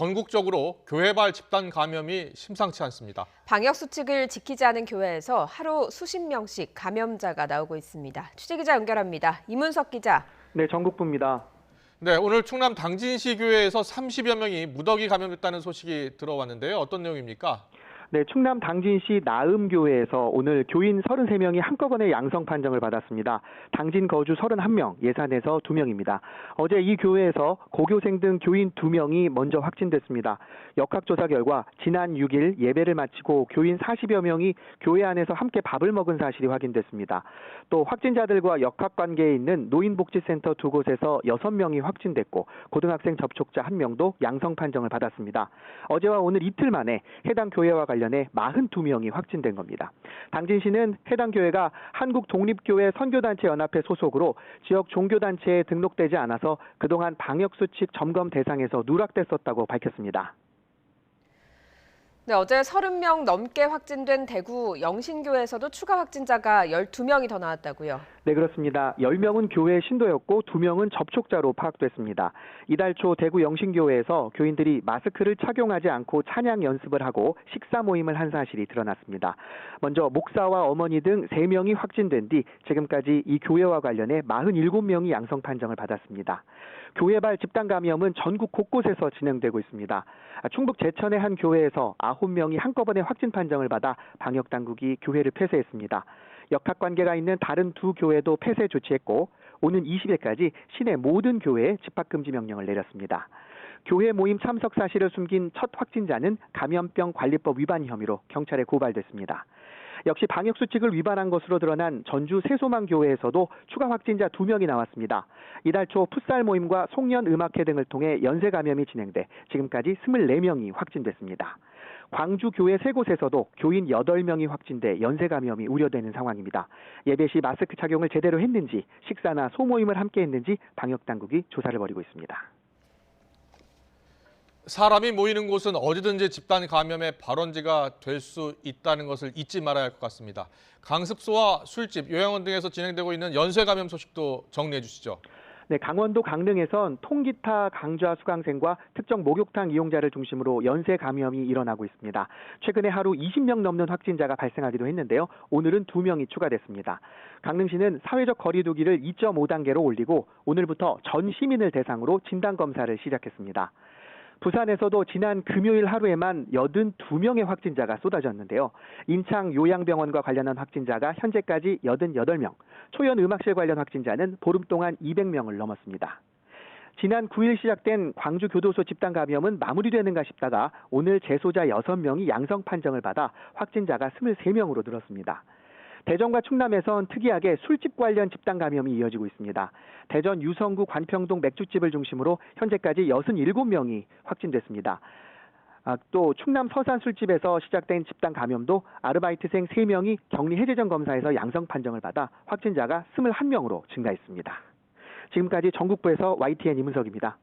전국적으로 교회발 집단 감염이 심상치 않습니다. 방역 수칙을 지키지 않은 교회에서 하루 수십 명씩 감염자가 나오고 있습니다. 취재기자 연결합니다. 이문석 기자. 네, 전국부입니다. 네, 오늘 충남 당진시 교회에서 30여 명이 무더기 감염됐다는 소식이 들어왔는데요. 어떤 내용입니까? 네, 충남 당진시 나음교회에서 오늘 교인 33명이 한꺼번에 양성 판정을 받았습니다. 당진 거주 31명, 예산에서 2명입니다. 어제 이 교회에서 고교생 등 교인 2명이 먼저 확진됐습니다. 역학조사 결과 지난 6일 예배를 마치고 교인 40여 명이 교회 안에서 함께 밥을 먹은 사실이 확인됐습니다. 또 확진자들과 역학관계에 있는 노인복지센터 2곳에서 6명이 확진됐고 고등학생 접촉자 1명도 양성 판정을 받았습니다. 어제와 오늘 이틀 만에 해당 교회와 관련해 42명이 확진된 겁니다. 당진시는 해당 교회가 한국독립교회 선교단체 연합회 소속으로 지역 종교단체에 등록되지 않아서 그동안 방역수칙 점검 대상에서 누락됐었다고 밝혔습니다. 네, 어제 30명 넘게 확진된 대구 영신교회에서도 추가 확진자가 12명이 더 나왔다고요. 네, 그렇습니다. 10명은 교회 신도였고 2명은 접촉자로 파악됐습니다. 이달 초 대구 영신교회에서 교인들이 마스크를 착용하지 않고 찬양 연습을 하고 식사 모임을 한 사실이 드러났습니다. 먼저 목사와 어머니 등 3명이 확진된 뒤 지금까지 이 교회와 관련해 47명이 양성 판정을 받았습니다. 교회발 집단 감염은 전국 곳곳에서 진행되고 있습니다. 충북 제천의 한 교회에서 9명이 한꺼번에 확진 판정을 받아 방역당국이 교회를 폐쇄했습니다. 역학관계가 있는 다른 2교회도 폐쇄 조치했고 오는 20일까지 시내 모든 교회에 집합금지 명령을 내렸습니다. 교회 모임 참석 사실을 숨긴 첫 확진자는 감염병 관리법 위반 혐의로 경찰에 고발됐습니다. 역시 방역수칙을 위반한 것으로 드러난 전주 세소망교회에서도 추가 확진자 2명이 나왔습니다. 이달 초 풋살 모임과 송년음악회 등을 통해 연쇄 감염이 진행돼 지금까지 24명이 확진됐습니다. 광주교회 3곳에서도 교인 8명이 확진돼 연쇄 감염이 우려되는 상황입니다. 예배 시 마스크 착용을 제대로 했는지, 식사나 소모임을 함께 했는지 방역당국이 조사를 벌이고 있습니다. 사람이 모이는 곳은 어디든지 집단 감염의 발원지가 될 수 있다는 것을 잊지 말아야 할 것 같습니다. 강습소와 술집, 요양원 등에서 진행되고 있는 연쇄 감염 소식도 정리해 주시죠. 네, 강원도 강릉에선 통기타 강좌 수강생과 특정 목욕탕 이용자를 중심으로 연쇄 감염이 일어나고 있습니다. 최근에 하루 20명 넘는 확진자가 발생하기도 했는데요. 오늘은 2명이 추가됐습니다. 강릉시는 사회적 거리 두기를 2.5단계로 올리고 오늘부터 전 시민을 대상으로 진단검사를 시작했습니다. 부산에서도 지난 금요일 하루에만 82명의 확진자가 쏟아졌는데요. 인창 요양병원과 관련한 확진자가 현재까지 88명, 초연음악실 관련 확진자는 보름 동안 200명을 넘었습니다. 지난 9일 시작된 광주 교도소 집단 감염은 마무리되는가 싶다가 오늘 재소자 6명이 양성 판정을 받아 확진자가 23명으로 늘었습니다. 대전과 충남에선 특이하게 술집 관련 집단 감염이 이어지고 있습니다. 대전 유성구 관평동 맥주집을 중심으로 현재까지 67명이 확진됐습니다. 또 충남 서산 술집에서 시작된 집단 감염도 아르바이트생 3명이 격리 해제전 검사에서 양성 판정을 받아 확진자가 21명으로 증가했습니다. 지금까지 전국부에서 YTN 이문석입니다.